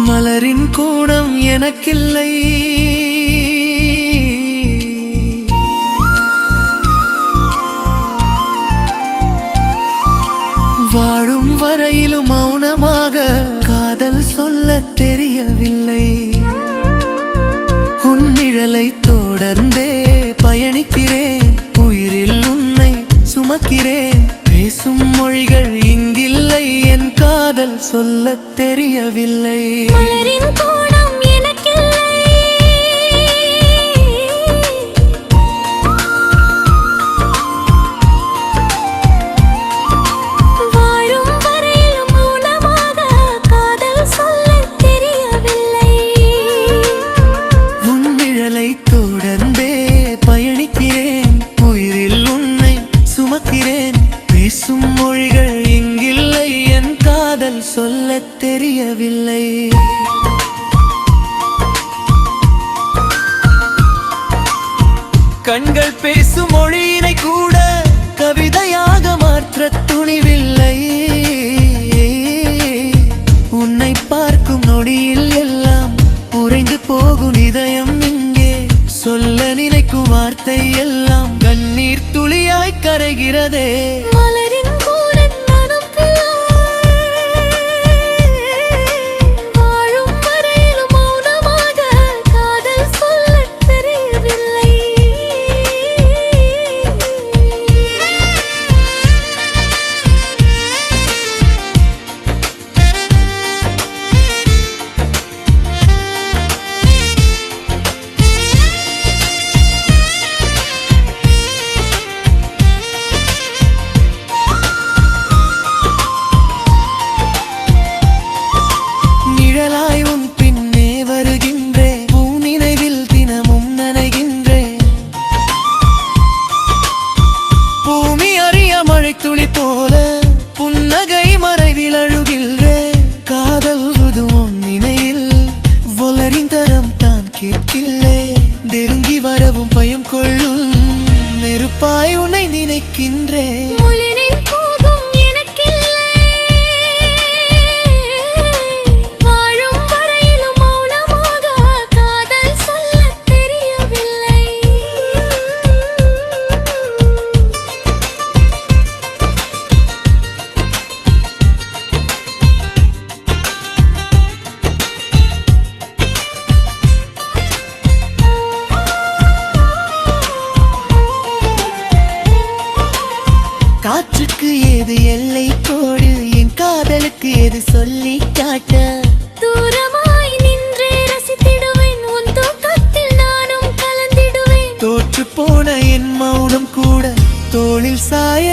மலரின் கூடம் எனக்கில்லை, வாழும் வரையிலும் மௌனமாக காதல் சொல்ல தெரியவில்லை. உன் நிழலை தொடர்ந்தே பயணிக்கிறேன், உயிரில் உன்னை சுமக்கிறேன். பேசும் மொழிகள் இங்கில்லை, என் காதல் சொல்ல தெரியவில்லை. மலரின் கூடம் எனக்கில்லை, வாழும் வரையிலும் மௌனமாக காதல் சொல்ல தெரியவில்லை. உன் நிழலை தொடர்ந்தே பயணிக்கிறேன், உயிரில் உன்னை சுமக்கிறேன். பேசும் மொழிகள் இங்கில்லை, என் காதல் சொல்ல தெரியவில்லை. கண்கள் பேசும் மொழியினை கூட கவிதையாக மாற்ற துணிவில்லை. உன்னை பார்க்கும் நொடியில் எல்லாம் உறைந்து போகும் இதயம் இங்கே. சொல்ல நினைக்கும் வார்த்தை எல்லாம் கண்ணீர் துளியாய் கரைகிறதே. மலரின் கூடம் வாழும் வரையிலும் மௌனமாக காதல் சொல்ல தெரியவில்லை. நிழலாய் உன் பின்னே வருகின்றேன், உன் நினைவில் தினமும் நனைகின்றேன். பூமி அறிய மழை துளி போல புன்னகை மறைவில் அழுகின்றேன். காதல் உதுவும் நினைவில் வளரின் தரம் தான் கேட்கில்லே. நெருங்கி வரவும் பயம் கொள்ளும் நெருப்பாய் உன்னை நினைக்கின்றேன். மலரின் கூடம் எனக்கில்லை, வாழும் வரையிலும் மௌனமாக காதல் சொல்ல தெரியவில்லை. காற்றுக்கு ஏது எல்லை கோடு, என் காதலுக்கு ஏது சொல்லி காட்ட. தூரமாய் நின்றே ரசித்திடுவேன், உன் தூக்கத்தில் நானும் கலந்திடுவேன். தோற்று போன என் மௌனம் கூட தோளில் சாய